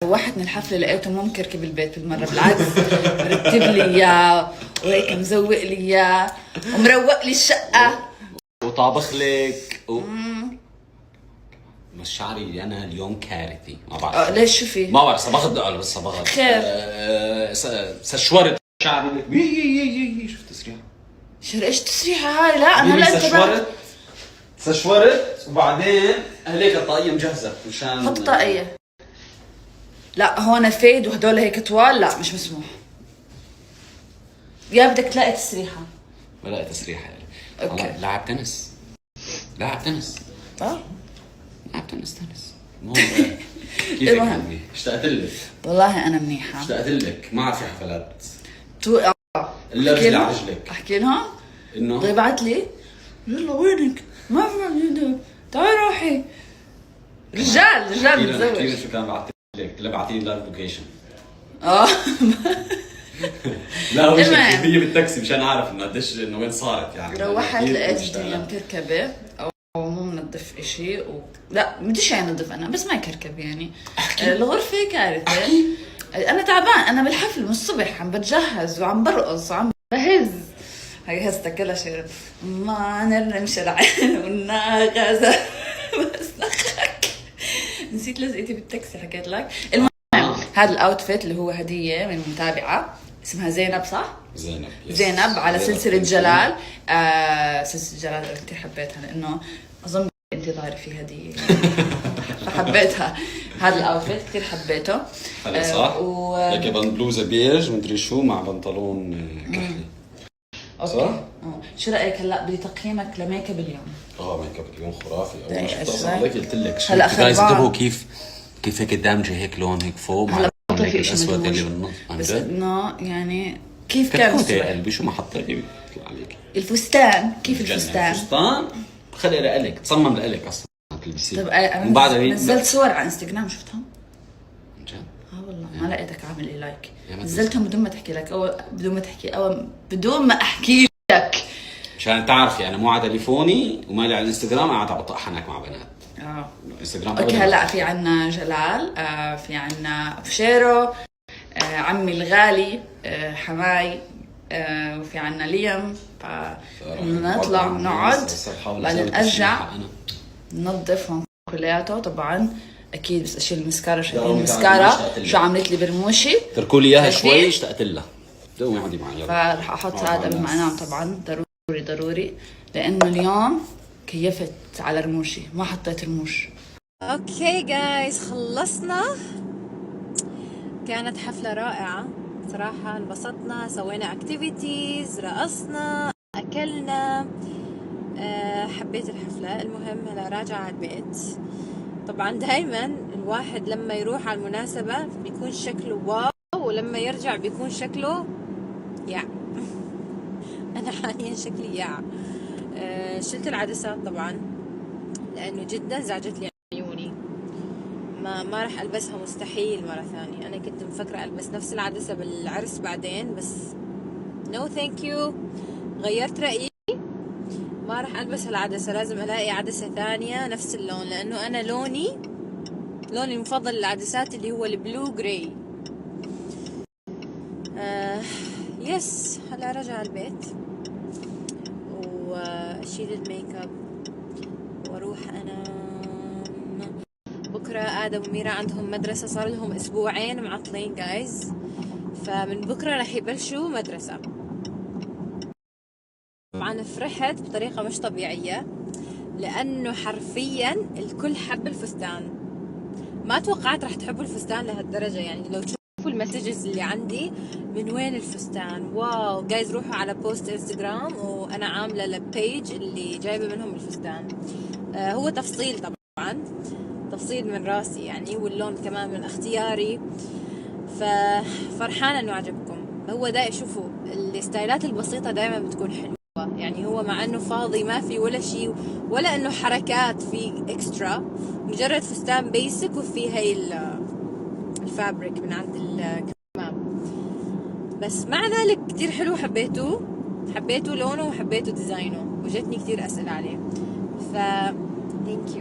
روحت من الحفلة لقيته مو مكركب البيت بالمرة، بالعكس مرتب لي اياه وهيك مزوق لي اياه ومروق لي الشقة وطابخ لك بس شعري انا اليوم كارثي، ما بعرف ليش شو في؟ ما بعرف صبغت بس صبغت خير. سشورت شعري لك شفت تسريحه. ايش تسريحة هاي؟ لا انا لا سشورت وبعدين هليك الطاقية مجهزة مشان حط طاقية. لا هون فيد وهدول هيك طوال، لا مش مسموح. يا بدك تلاقي تسريحة. بلاقي تسريحة يعني. اوكي. لاعب تنس لعب تنس مو كيفك قلبي؟ اشتقت لك والله انا منيحة، اشتقت لك. ما في حفلات الا رجلي على رجلك. احكي لهم انه طيب بعت لي يلا وينك؟ ما في تعالي روحي. رجال متزوج. كيف شو كان بعت لك؟ لا بعتي لي لايف لوكيشن. لا هو هي بالتاكسي مشان اعرف انه قديش انه وين صارت يعني. روحت لقيت الدنيا مكركبه او مو منظف اشي لا بديش يعني انظف انا بس ما يكركب يعني. الغرفه كارثه. انا تعبان، انا بالحفل من الصبح عم بتجهز وعم برقص وعم بهز. هي هزتها كلها شيء ما نمشي العين والناقزه بس نسيت لزقتي بالتاكسي حكيت لك. المهم هذا الاوتفيت اللي هو هديه من متابعه اسمها زينب، صح؟ زينب على سلسله جلال. سلسله جلال كثير حبيتها لانه اظن انت ضايره في هديه فحبيتها. هذا الاوتفيت كثير حبيته. هلا صح؟ هيك بلوزه بيج مدري شو مع بنطلون كحلي. صح؟ شو رايك هلا بدي تقييمك لميك اب اليوم؟ ميك اب اليوم خرافي. اول ما شفتها قلت لك هلا جايز انتبهوا كيف هيك الدمجه هيك لون هيك فوق مع هيك الاسود اللي بالنص. بس انه يعني كيف كان يا قلبي شو ما حطيتي بيطلع عليك الفستان. كيف الفستان خلي لك تصمم لك اصلا تلبسيه. طيب انا نزلت صور على انستغرام شفتهم عن جد. والله ما لقيتك عامل لي لايك. نزلتهم بدون ما تحكي لك او بدون ما احكي لك عشان تعرفي انا مو على تليفوني ومالي على الانستغرام قاعد عم بطحنك مع بنات. انستغرام اوكي. هلا في عنا جلال، في عنا فشيرو، عمي الغالي، حماي، وفي عنا ليم. نطلع نقعد بعدين ارجع ننظفهم كلياته. طبعا اكيد بس اشيل المسكارا. شايفين المسكارا شو عملت لي برموشي؟ تركوا لي اياها شوي اشتقت لها. دومي عندي معي فرح احط هذا قبل ما انام. طبعا ضروري لانه اليوم كيفت على رموشي ما حطيت رموش. اوكي جايز خلصنا. كانت حفلة رائعة صراحة، انبسطنا، سوينا اكتيفيتيز، رقصنا، اكلنا. حبيت الحفلة. المهم هلا راجعة على البيت. طبعا دايما الواحد لما يروح على المناسبة بيكون شكله واو ولما يرجع بيكون شكله يع. انا حاليا شكلي يع. شلت العدسات طبعا لانه جدا زعجت لي عيوني. ما راح البسها مستحيل مرة ثانية. انا كنت مفكرة البس نفس العدسة بالعرس بعدين بس نو ثانك يو. غيرت رأيي، ما راح البس العدسة. لازم الاقي عدسة ثانية نفس اللون لانه انا لوني المفضل للعدسات اللي هو البلو جراي. يس. هلا رجع البيت واشيل الميك اب واروح انام. بكره ادم وميرا عندهم مدرسه، صار لهم اسبوعين معطلين جايز، فمن بكره رح يبلشوا مدرسه. طبعا فرحت بطريقه مش طبيعيه لانه حرفيا الكل حب الفستان. ما توقعت رح تحبوا الفستان لهالدرجه. يعني لو تشوفوا المسجز اللي عندي من وين الفستان، واو جايز روحوا على بوست انستغرام وانا عامله البيج اللي جايبه منهم الفستان. هو تفصيل طبعا، تفصيل من راسي يعني، واللون كمان من اختياري. ففرحانه انه عجبكم. هو دايما شوفوا الستايلات البسيطه دايما بتكون حلوه. يعني هو مع انه فاضي ما في ولا شيء ولا انه حركات في اكسترا، مجرد فستان بيسك وفي هاي الفابريك من عند الكمام. بس مع ذلك كتير حلو. حبيته لونه وحبيته ديزاينه وجتني كتير اسئله عليه. ف ثانك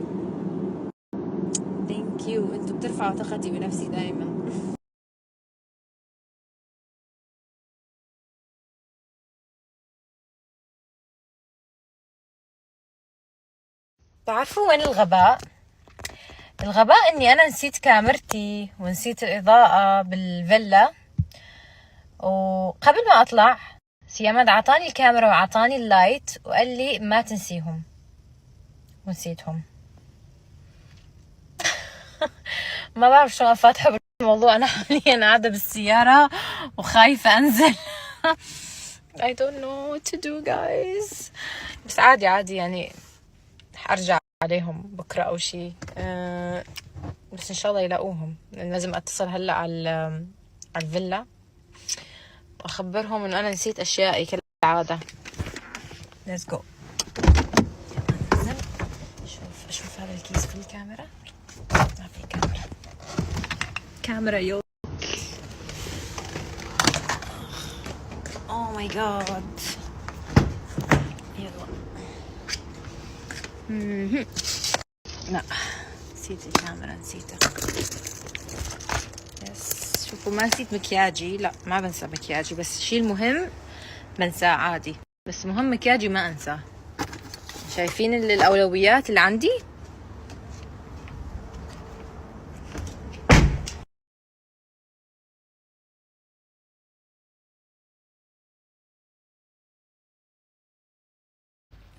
يو انتم ترفع ثقتي بنفسي دائما. تعرفوا وين الغباء؟ الغباء اني انا نسيت كاميرتي ونسيت الاضاءة بالفيلا، وقبل ما اطلع سيامد عطاني الكاميرا وعطاني اللايت وقال لي ما تنسيهم، ونسيتهم. ما بعرف شو فاتحة بالموضوع. انا حاليا قاعدة بالسيارة وخايفة انزل. I don't know what to do guys. بس عادي يعني ارجع عليهم بكره او شيء. بس ان شاء الله يلاقوهم، لأن لازم اتصل هلا على الفيلا واخبرهم انه انا نسيت اشيائي كالعاده. Let's go. اشوف هذا الكيس في الكاميرا. ما في كاميرا يو. Oh my god. يلا. لا نسيت الكاميرا، نسيتها. يس شوفوا ما نسيت مكياجي، لا ما بنسى مكياجي، بس الشيء المهم بنساه عادي، بس مهم مكياجي ما انساه. شايفين الاولويات اللي عندي؟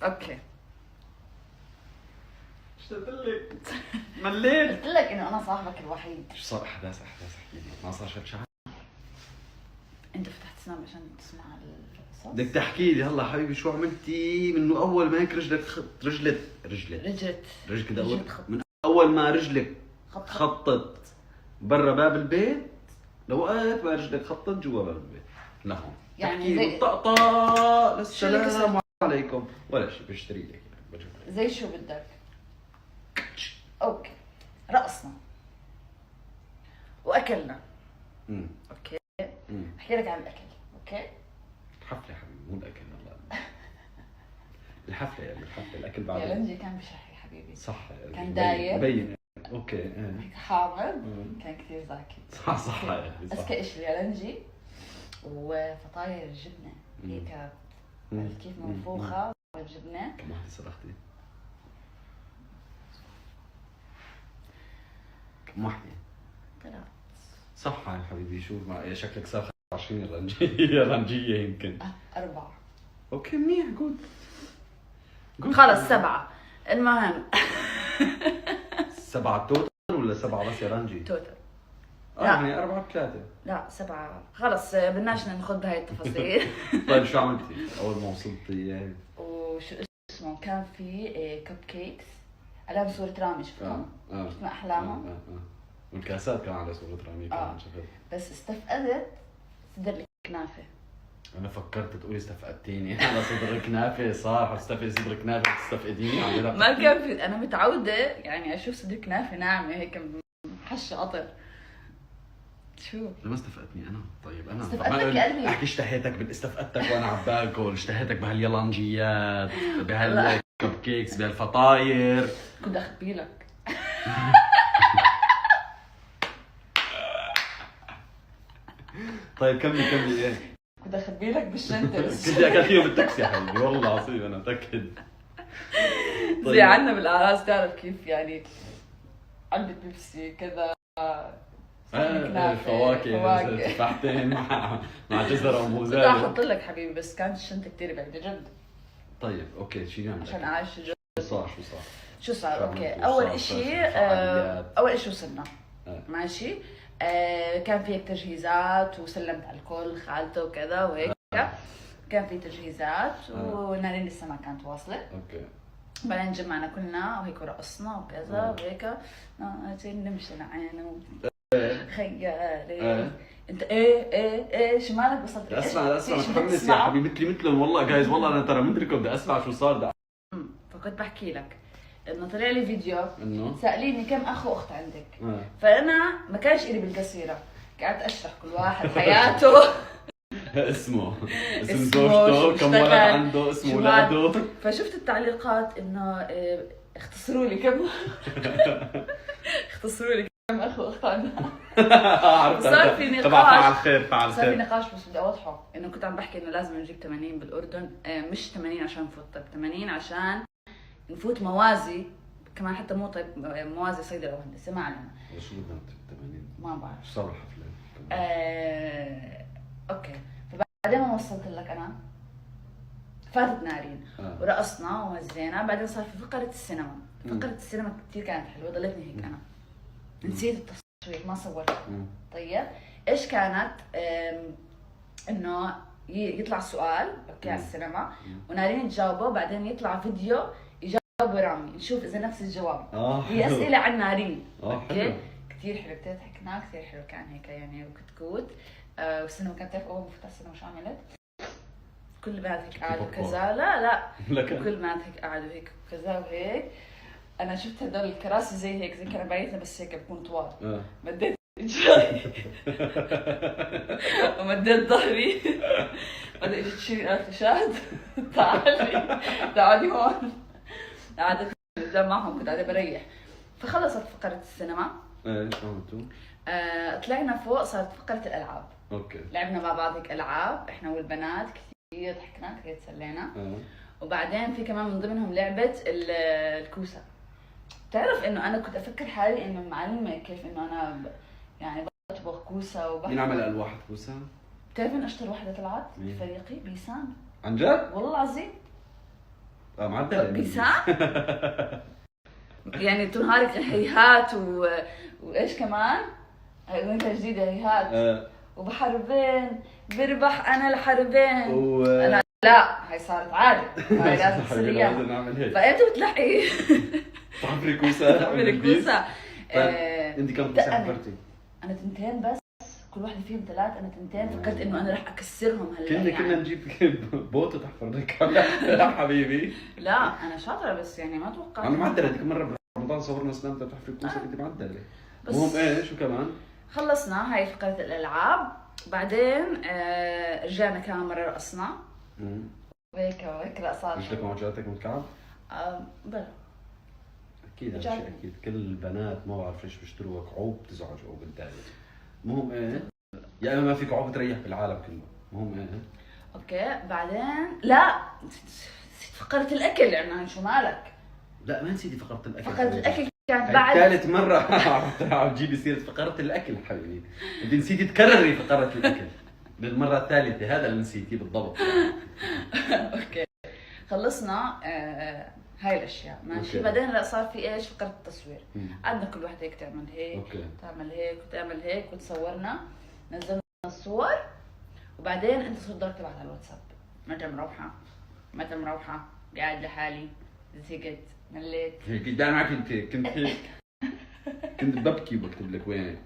اوكي ايش قلت لك؟ مليت. قلت لك انه انا صاحبك الوحيد. ايش صار؟ احداث احكي لي. ما صار شغل. انت فتحت سناب عشان تسمع القصص؟ بدك تحكي لي هلا حبيبي شو عملتي من اول ما هيك رجلك من اول ما رجلك خطت برا باب البيت لوقت ما رجلك خطت جوا باب البيت لهون، يعني زي طقطق للسلام عليكم ولا شيء. بشتري لك زي شو بدك؟ اوكي رقصنا واكلنا. اوكي احكي لك عن الاكل. اوكي الحفله حبيبي مو الاكل. والله الحفله يعني الحفله الاكل بعد. يا لنجي كان بشحي حبيبي. صح كان داير مبين. اوكي هيك حامض. كان كثير ذكي. صح اذكى شيء يا لنجي. وفطاير الجبنه هيك عرفت كيف منفوخه بالجبنه. كم وحده صرختي؟ كم وحده؟ 3. صح يا حبيبي. شو شكلك صار 20 رنجيه رنجيه يمكن. 4. اوكي منيح. جود خلص 7. المهم 7 توتال ولا 7 بس يا رنجي؟ توتال. يعني 4 ب3. لا 7. خلص بدناش نخوض بهاي التفاصيل. طيب شو عملتي اول ما وصلتي يعني؟ وشو اسمه كان في كب كيكس عليهم صورة رامي. شفتهم؟ شفت احلامهم. والكاسات كان على صورة رامي كمان شفت. بس استفقدت صدر الكنافة. انا فكرت تقولي استفقدتيني على صدر كنافة. صار استفقد صدر كنافة تستفقديني عم بلا. ما كان في. انا متعودة يعني اشوف صدر كنافة ناعمة هيك محشة قطر. شو؟ لما استفقدتني انا؟ طيب انا استفقدتك يا قلبي. احكي اشتهيتك بالاستفقدتك وانا عم باكل. اشتهيتك بهاليلانجيات بهالكب كيكس بهالفطاير. كنت اخبي لك. طيب كملي ايه؟ كنت اخبي لك بالشنطة. كنت اكلتيه بالتاكسي يا حبيبي والله العظيم انا متاكد. طيب. زي عنا بالاعراس تعرف كيف يعني علبة بيبسي كذا فواكه تفاحتين مع جزر وموزات. راح احط لك حبيبي بس كانت الشنطة كثير بعيدة جد. طيب اوكي شو نعمل عشان اعيش جد. شو صار؟ اوكي اول شيء وصلنا ماشي. كان في تجهيزات وسلمت على الكل خالته وكذا وهيك. كان في تجهيزات ونارين لسه ما كانت واصله. اوكي بعدين جمعنا كلنا وهيك ورقصنا وكذا وهيك. نمشي نعانو خيالي. انت ايه شو مالك بصدري؟ اسمع متحمس يا حبيبتي مثلهم والله جايز. والله انا ترى مدركه بدي اسمع شو صار ده. فكنت بحكي لك انه طلع لي فيديو انه سأليني كم اخ واخت عندك. فانا ما كانش إلي بالقصيره، قعدت اشرح كل واحد حياته. اسم زوجته كم ولد عنده اسم اولاده. فشفت التعليقات انه اختصروا لي كم اخو اختنا. عرفت صار في نقاش. طبعا فعل خير فعل صار في خير. نقاش بس بدي اوضحه انه كنت عم بحكي انه لازم نجيب 80 بالاردن، مش 80 عشان نفوت طب، 80 عشان نفوت موازي كمان، حتى مو طيب موازي صيدله وهندسه ما علينا. شو بدنا نكتب 80؟ ما بعرف. شو صار الحفله؟ اوكي، فبعدين ما وصلت لك انا فاتت نارين ورقصنا وهزينا. بعدين صار في فقره السينما. فقره السينما كثير كانت حلوه، ضلتني هيك انا نسيت التصوير ما صورت. طيب ايش كانت؟ انه يطلع سؤال اوكي على السينما ونارين تجاوبه، بعدين يطلع فيديو يجاوبه رامي، نشوف اذا نفس الجواب. هي اسئله عن نارين. اوكي كثير حلو، كثير ضحكنا، كثير حلو كان هيك يعني وكتكوت. والسينما كانت تعرف اول ما فتحت السينما شو عملت؟ كل البنات هيك قعدوا كذا. لا كل البنات هيك قعدوا هيك كذا وهيك. انا شفت هدول الكراسي زي هيك زي كنبايتنا بس هيك بكون طوال. مديت اجري ومديت ظهري. بعدين اجت شيرين قالت لي شاهد تعالي هون. قعدت قدام معهم كنت قاعده بريح. فخلصت فقره السينما. ايه شو عملتوا؟ طلعنا فوق صارت فقره الالعاب. اوكي لعبنا مع بعض هيك العاب احنا والبنات، كثير ضحكنا كثير تسلينا. وبعدين في كمان من ضمنهم لعبه الكوسه. بتعرف انه انا كنت افكر حالي انه معلمه كيف انه انا يعني بطبخ كوسه وبحكي. مين عمل الواحد كوسه؟ بتعرف من اشطر وحده طلعت في فريقي؟ بيسان. عن جد؟ والله العظيم. معدل بيسان. يعني طول نهارك هيهات وايش كمان؟ اغنيتها جديده هيهات. وبحربين بربح انا الحربين. انا لا هاي صارت عادي، هاي لازم تصير لازم نعمل هيك. فانت بتلحقي تحفري كوسه. تحفري كوسه. انت كم كوسه حفرتي؟ انا تنتين بس، كل واحده فيهم 3. انا تنتين فكرت انه انا رح اكسرهم هلا. كنا نجيب بوطه تحفر لك. لا حبيبي لا انا شاطره بس يعني ما توقعت. انا معدله هذيك مره برمضان صورنا سلامتها بتحفري كوسه كنت معدله. المهم ايه شو كمان؟ خلصنا هاي فقره الالعاب. بعدين رجعنا كمان مره رقصنا. وهيك رقصات. رجلك ما وجعتك من الكعب؟ بلا اكيد هذا الشيء اكيد. كل البنات ما بعرف ليش بيشتروا كعوب بتزعجوا بالتالي. المهم ايه يا اما ما في كعوب تريح بالعالم كله. المهم ايه اوكي. بعدين لا نسيت فقره الاكل. يعني شو مالك؟ لا ما نسيتي فقره الاكل. فقره الاكل كانت بعد ثالث مره عم تجيبي سيره فقره الاكل حبيبي. انت نسيتي تكرري فقره الاكل للمره الثالثه. هذا اللي نسيتيه بالضبط. اوكي خلصنا هاي الاشياء ماشي. بعدين هلا صار في ايش؟ فقره التصوير. قعدنا كل وحده هيك تعمل هيك تعمل هيك وتعمل هيك وتصورنا. نزلنا الصور وبعدين انت صرت ضلك تبعت على الواتساب. متى مروحه قاعد لحالي زهقت مليت هيك دائما كنت هيك كنت ببكي وبكتب لك وينك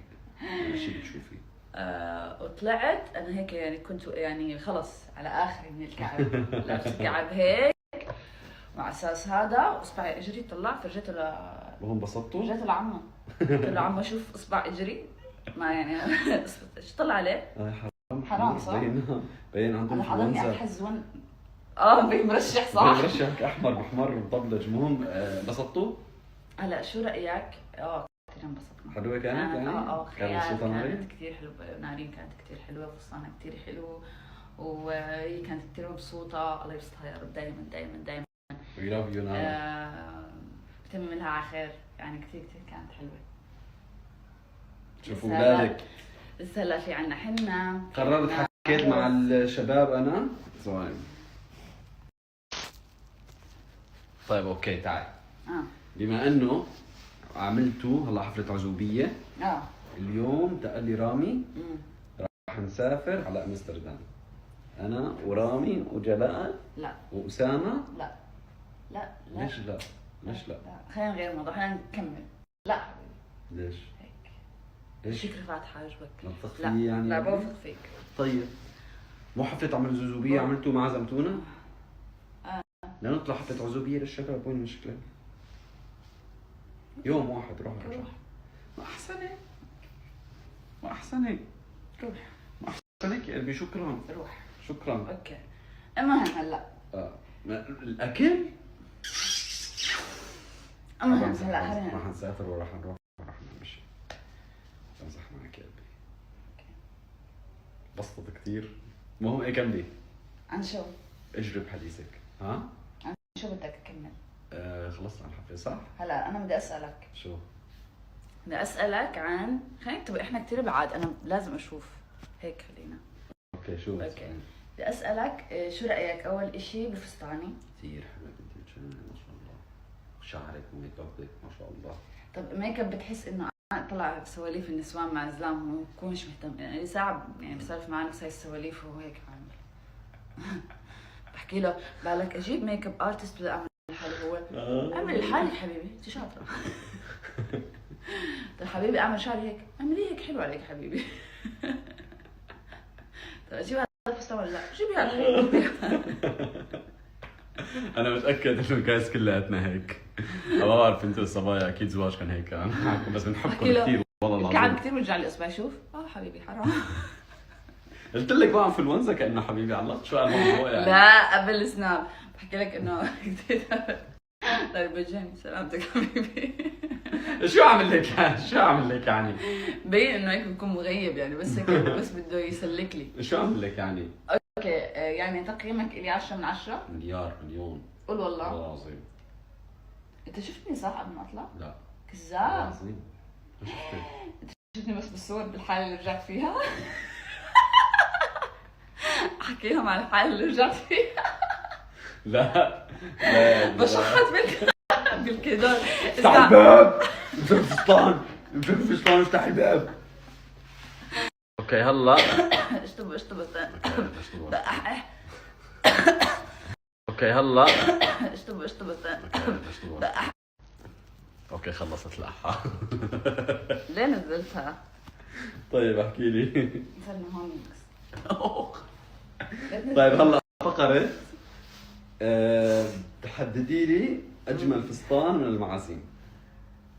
شيء بتشوفي. وطلعت انا هيك يعني كنت يعني خلص على اخري من الكعب. لابس الكعب هيك مع اساس هذا واصبعي اجري طلع فرجيته وهم انبسطتوا؟ فرجيته لعمه قلت له عمو شوف اصبع اجري ما يعني ايش طلع عليه؟ حرام صح؟ باين عندهم انا حضرني اتحزون بمرشح صح؟ بمرشحك احمر بحمر مطبلج. المهم انبسطتوا؟ هلا شو رايك؟ كثير انبسطنا. حلوه كانت يعني؟ كانت مبسوطه نارين؟ كانت كثير حلوه. نارين كانت كثير حلوه، فستانها كثير حلو وهي كانت كثير مبسوطه. الله يبسطها يا رب دائما دائما دائما. We love you now. بتمم لها على خير يعني. كثير كانت حلوه. شوفوا اولادك لسه هلا في عنا حنه. قررت حكيت مع الشباب انا ثواني. طيب اوكي تعال. بما انه عملتوا هلا حفله عزوبيه اليوم تقال لي رامي راح نسافر على امستردام انا ورامي وجلاء لا واسامه. لا ليش لا؟ ليش لا؟ خلينا نغير الموضوع، خلينا نكمل. لا حبيبي ليش؟ هيك ليش؟ شكرا فاتحه عجبك؟ ما بتثق فيي يعني؟ لا بوثق فيك. طيب مو حفله عمل عزوبيه عملتوا ما عزمتونا؟ لنطلع حفله عزوبيه للشباب وين المشكله؟ يوم واحد روح. ما احسن هيك ما احسن هيك. روح ما احسن هيك يا قلبي. شكرا روح. شكرا. اوكي المهم هلا الاكل المهم هلا راح نسافر وراح نروح وراح نمشي. بسطت كثير. المهم ايه كملي. عن شو؟ اجرب حديثك. ها؟ عن شو بدك تكمل؟ خلصت عن الحفلة صح؟ هلا انا بدي اسالك. شو؟ بدي اسالك عن خلينا نكتب، احنا كثير بعاد، انا لازم اشوف هيك. خلينا اوكي شو؟ اوكي بدي اسالك شو رايك اول اشي بفستاني؟ كثير حلوة بنتي ما شاء الله. شعرك وميك ابك ما شاء الله. طب ميك اب بتحس انه طلع سواليف النسوان مع زلام ومكونش مهتم، يعني صعب يعني بسولف معاه نفس هاي السواليف وهو هيك عامل. بحكي له بالك اجيب ميك اب ارتست بدي اعمل لحالي، هو اعمل لحالك حبيبي انت شاطره. طيب حبيبي اعمل شعري هيك، اعملي هيك حلو عليك حبيبي. طيب اجيب هذا الفستان ولا لا؟ جيبي هذا. انا متاكد انه الجايز كلياتنا هيك. ما بعرف انتوا الصبايا اكيد زواج كان هيك معكم، بس بنحبكم كثير والله العظيم. كان كثير وجع لي اصبعي. شوف حبيبي حرام. قلت لك بقى انفلونزا كانه حبيبي علقت شو الموضوع يعني. لا قبل السناب بحكي لك انه طيب بجاني سلامتك حبيبي. شو عامل لك يعني؟ شو عامل لك يعني؟ بين انه هيك بكون مغيب يعني، بس هيك بس بده يسلك لي. شو عامل لك يعني؟ اوكي يعني تقييمك الي 10 من 10؟ مليار مليون. قول والله. والله العظيم. انت شفتني صح قبل ما اطلع؟ لا كذاب. والله العظيم ما شفتك. انت شفتني بس بالصور بالحالة اللي رجعت فيها؟ احكي لهم عن الحالة اللي رجعت فيها. لا بشحط بالكدار. افتح الباب. الفستان الفستان افتح الباب. اوكي هلا اشطب اوكي هلا اشطب اوكي خلصت الأحا. ليه نزلتها؟ طيب احكي لي. صرنا هون بس. طيب هلا فقرة تحددي لي اجمل فستان من المعازيم.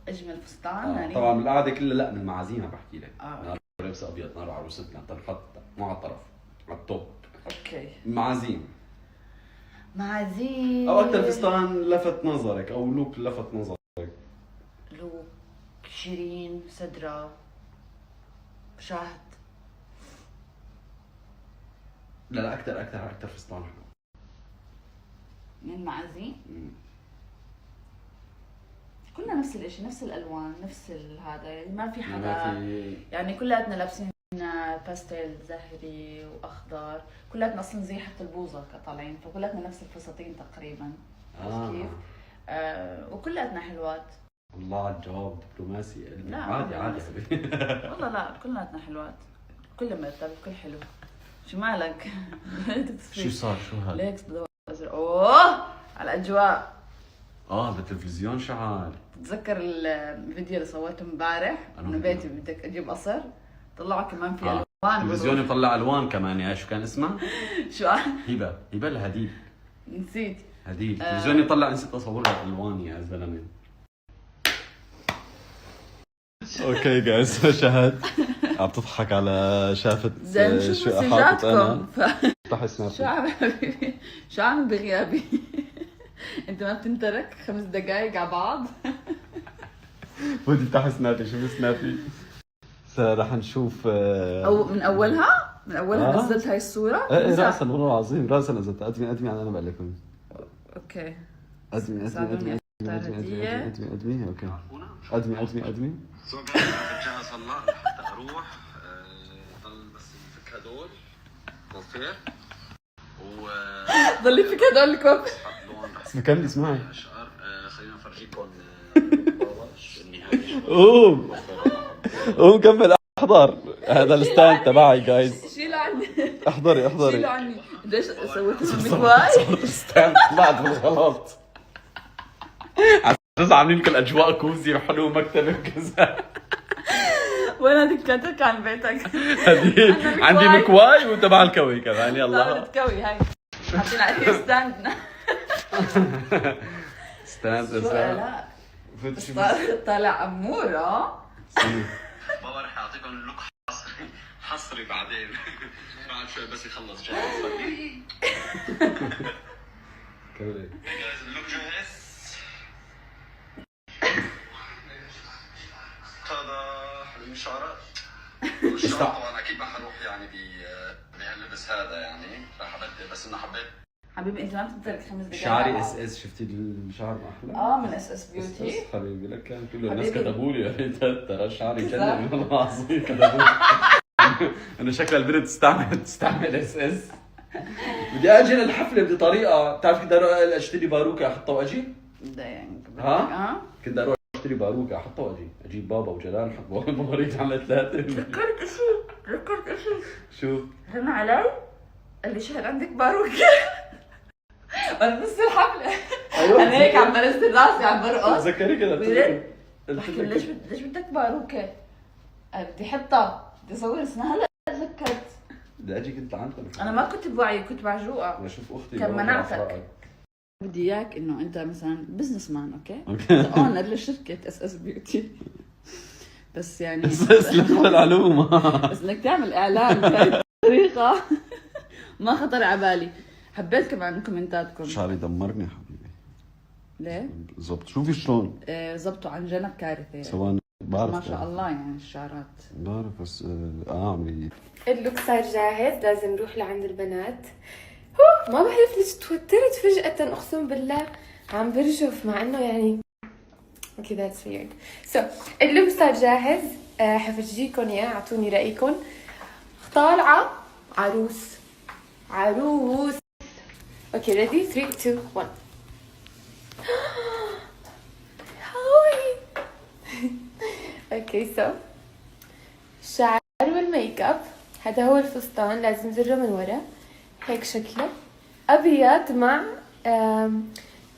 اجمل فستان يعني طبعا من القعده كلها لا، من المعازيم عم بحكي لك. نار لبس ابيض، نار عروستنا تنحط مو على الطرف على التوب. اوكي معازيم معازيم او اكثر فستان لفت نظرك او لوك لفت نظرك. لوك شيرين، سدرة، شاهد. لا اكثر فستان حلو من معازيم كلنا نفس الاشي، نفس الالوان، نفس هذا يعني ما في حدا يعني كلياتنا لابسين باستيل زهري واخضر، كلياتنا اصلا زي حتى البوظه طالعين، فكلياتنا نفس الفساتين تقريبا. كيف؟ وكلياتنا حلوات. الله على الجواب دبلوماسي. لا عادي والله لا كلياتنا حلوات، كل مرتب كل حلو. شو مالك؟ شو صار؟ شو هذا؟ ليك بدور ازرق. اوه على الاجواء. بالتلفزيون شعال. تتذكر الفيديو اللي صورته امبارح من بيتي بدك اجيب قصر؟ طلعوا كمان في الوان. التلفزيون يطلع الوان كمان. يا شو كان اسمها؟ شو هبه الهديد. نسيت. هديد. التلفزيون يطلع، نسيت اصورها الوان يا زلمه. اوكي جايز شهد عم تضحك على شافت شو حاطط انا. افتح سناب. شو عم حبيبي؟ شو عامل بغيابي؟ انت ما بتنترك 5 دقائق على بعض؟ ودي افتح سنابي. شو سنابي؟ رح نشوف او من اولها نزلت هاي الصوره. ايه راسا والله العظيم راسا نزلت. ادمي انا بقول لكم. اوكي ادمي اوكي. ادمي سو جاهز هلا لحتى اروح. ضل بس نفك هدول كوفير و ضل يفك هدول الكوفير. كملي اسمعي. خلينا نفرجيكم النهائي. قوم كمل. احضر هذا الستاند تبعي جايز. شيلوا عني. احضري شيلوا عني. قديش سويت المكواي؟ ستاند طلعت بالغلط. عزيز عاملين لك الاجواء كوزي وحلو مكتبه وكذا. وين هذيك كاتك عن بيتك؟ عندي مكواي وتبع الكوي كمان. يلا الكوي هاي حاطين عليه ستاند. ستاند طالع امور. بابا رح يعطيكم لوك حصري بعدين. بعد شوي بس يخلص جاهز. كملي. اللوك جاهز. هذا حلو. الشعرات طبعا اكيد ما حروح يعني اللبس هذا يعني، فحبيت بس انه حبيت. حبيبي انت ما بتقدر 5 دقائق. شعري اس اس، شفتي الشعر احلى؟ من اس اس بيوتي. حبيبي لك كان كله الناس كتبوا لي ترى شعري جنن والله العظيم كتبوا انه شكل البنت تستعمل اس اس. بدي اجي للحفله بطريقه، بتعرف كنت اروح اشتري باروكه احطها واجي؟ ها؟ كنت اروح اشتري باروكه احطها واجي، اجيب بابا وجلال نحط مغاريد على 3. ذكرت اشي شو؟ رن علي قال لي شهد عندك باروكه. وانا بنص الحفله انا هيك عم بنزل راسي عم برقص. تذكري كذا بحكي ليش بدك باروكه؟ بدي احطها، بدي اصور اسمها. هلا تذكرت بدي اجي كنت لعنتها. انا ما كنت بوعي، كنت معجوقه. بشوف اختي كان منعتك. بدي اياك انه انت مثلا بزنس مان، اوكي؟ اونر لشركه اس اس بيوتي، بس يعني اس للمعلومه بس انك تعمل اعلان بهي الطريقه ما خطر على بالي. حبيت كمان كومنتاتكم. شعري دمرني حبيبي. ليه؟ بالضبط. شوفي شلون زبطوا عن جنب كارثه. سواء بعرف ما شاء الله يعني الشعرات. بعرف بس اعمل اللوك صار جاهز، لازم نروح لعند البنات. ما بعرف ليش توترت فجأة، اقسم بالله عم برجف مع انه يعني اوكي ذاتس ويرد. اللوك صار جاهز، حفرجيكم اياه، اعطوني رأيكم. طالعة عروس اوكي ريدي 3 2 1. هاي اوكي الشعر والميك اب. هذا هو الفستان، لازم زره من ورا هيك شكله ابيض مع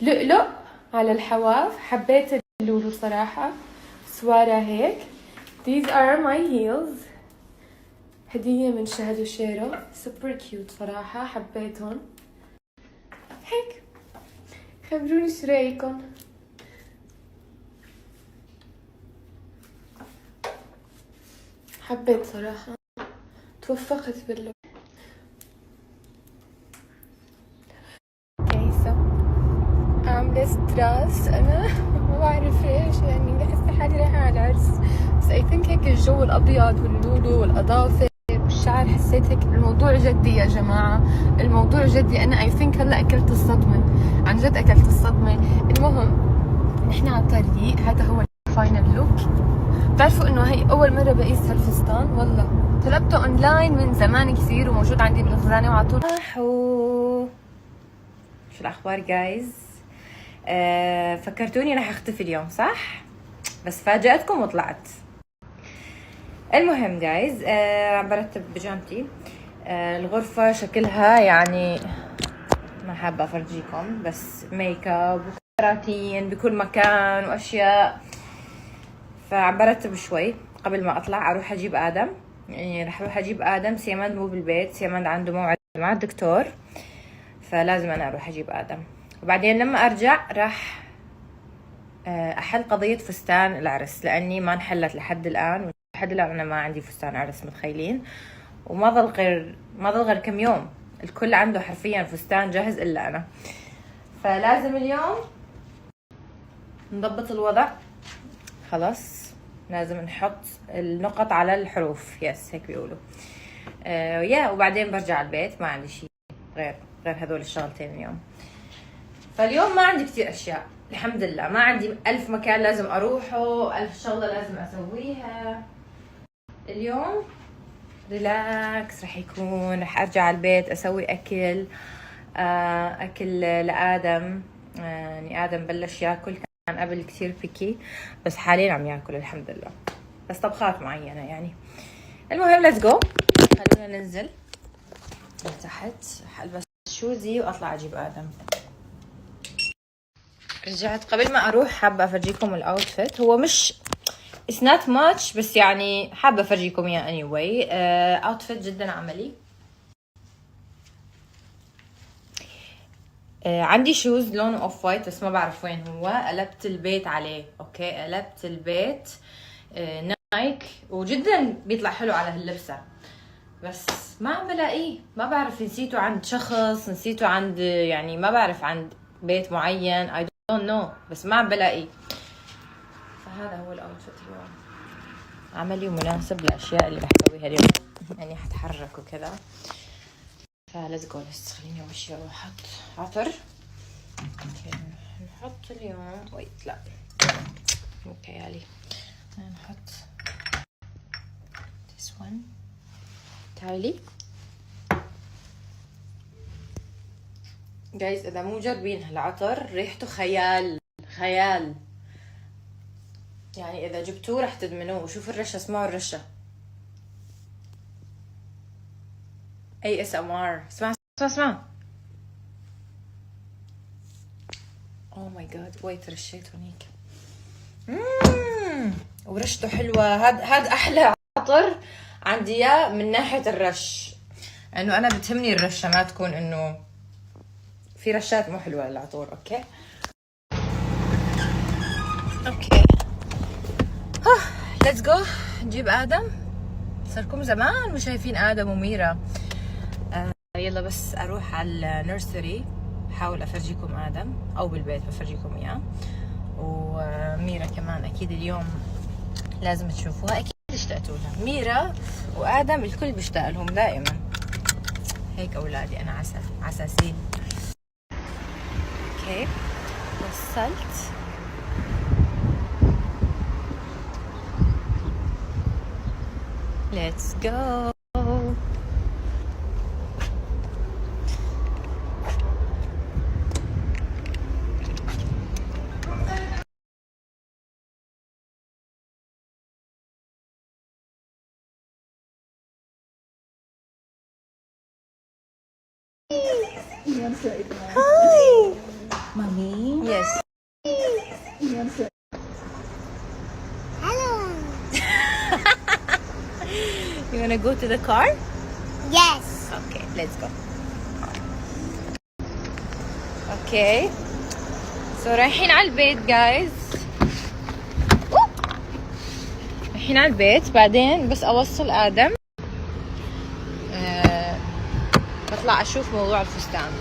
لؤلؤ على الحواف. حبيت اللولو صراحه، سواره هيك. These are my heels، هديه من شهد وشيرو، سوبر كيوت صراحه، حبيتهم هيك. خبروني شو رايكم. حبيت صراحه، توفقت باللوك. عاملة ستراس أنا ما بعرف إيش، يعني بحس حالي رايحة على العرس، بس I think هيك الجو الأبيض واللولو والأظافر والشعر، حسيت هيك الموضوع جدي يا جماعة، الموضوع جدي. أنا I think هلا أكلت الصدمة، عن جد أكلت الصدمة. المهم نحن على الطريق، هذا هو الفاينل لوك. بتعرفوا إنه هي أول مرة بقيس هالفستان، والله طلبته أونلاين من زمان كثير وموجود عندي بالخزانة وعلى طول. شو الأخبار جايز؟ فكرتوني رح اختفي اليوم صح؟ بس فاجأتكم وطلعت. المهم جايز، عم برتب بيجامتي. الغرفة شكلها يعني ما حابة افرجيكم، بس ميك اب وكراتين بكل مكان واشياء، فعم برتب شوي قبل ما اطلع اروح اجيب ادم. يعني رح اروح اجيب ادم، سيماند مو بالبيت، سيماند عنده موعد مع الدكتور، فلازم انا اروح اجيب ادم. وبعدين لما ارجع راح احل قضية فستان العرس، لاني ما انحلت لحد الان انا ما عندي فستان عرس، متخيلين؟ وما ظل غير كم يوم، الكل عنده حرفيا فستان جاهز الا انا. فلازم اليوم نضبط الوضع، خلاص لازم نحط النقط على الحروف، يس هيك بيقولوا. وبعدين برجع البيت، ما عندي شيء غير هذول الشغلتين اليوم. فاليوم ما عندي كتير اشياء الحمد لله، ما عندي 1000 مكان لازم اروحه، 1000 شغله لازم اسويها. اليوم ريلاكس رح يكون، رح ارجع على البيت اسوي اكل لادم. يعني ادم بلش ياكل، كان قبل كتير بيكي بس حاليا عم ياكل الحمد لله، بس طبخات معينه يعني. المهم ليتس جو، خلونا ننزل لتحت، البس شوزي واطلع اجيب ادم. رجعت، قبل ما اروح حابه افرجيكم الاوتفيت. هو مش it's not much بس يعني حابه افرجيكم اياه anyway. اوتفيت جدا عملي. عندي شوز لونه اوف وايت بس ما بعرف وين هو، قلبت البيت عليه. اوكي قلبت البيت نايك، وجدا بيطلع حلو على هاللبسه، بس ما عم بلاقيه، ما بعرف نسيته عند شخص، نسيته عند يعني ما بعرف عند بيت معين، I don't know، بس ما عم بلاقيه. فهذا هو الاوتفيت اليوم، عملي ومناسب للاشياء اللي رح اسويها اليوم، يعني حتحرك وكذا. فليتس جو. خليني اول شي اروح احط عطر. اوكي نحط اليوم ويت لا اوكي علي نحط this one. تعالي جايز اذا مو جربين هالعطر ريحته خيال خيال، يعني اذا جبتوه رح تدمنوه. وشوفوا الرشة، اسمعوا الرشة ASMR. اسمع اوه ماي جاد. ويت رشيت هونيك ورشته حلوة. هاد احلى عطر عندي اياه من ناحية الرش، انه انا بتهمني الرشة ما تكون انه في رشات مو حلوة للعطور. اوكي ليتس جو نجيب ادم. صاركم زمان مش شايفين ادم وميرا. يلا بس اروح على النيرسري احاول افرجيكم ادم، او بالبيت بفرجيكم اياه. وميرا كمان اكيد اليوم لازم تشوفوها، اكيد اشتقتوا لها. ميرا وادم الكل بيشتاق لهم دائما، هيك اولادي انا عساسين. اوكي وصلت. Let's go. Hi. Mommy. Yes. Hello. You wanna go to the car? Yes. Okay, let's go. Okay. So رايحين على البيت guys. رايحين على البيت، بعدين بس اوصل ادم بطلع اشوف موضوع الفستان.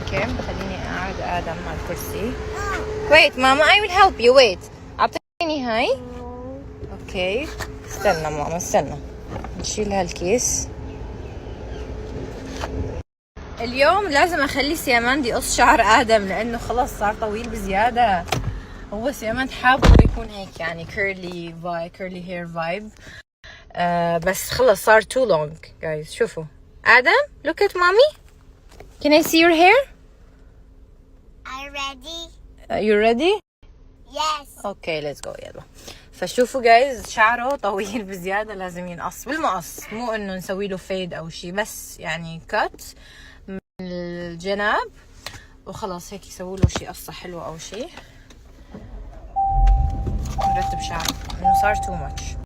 اوكي خليني اقعد ادم على الكرسي. Wait ماما I will help you. wait اعطيني هاي. اوكي استنى ماما استنى نشيل هالكيس. اليوم لازم اخلي سياماند يقص شعر ادم لانه خلاص صار طويل بزياده. هو سياماند حابه يكون هيك يعني كيرلي هير فايب، بس خلص صار too long guys. شوفوا ادم look at mommy. Can I see your hair? Are you ready? You ready? Yes. اوكي let's go يلا. فشوفوا جايز شعره طويل بزيادة، لازم ينقص بالمقص، مو انه نسوي له فيد او شي، بس يعني كات من الجناب وخلاص هيك يسووا له شي قصة حلوة او شي. نرتب شعره انه صار too much.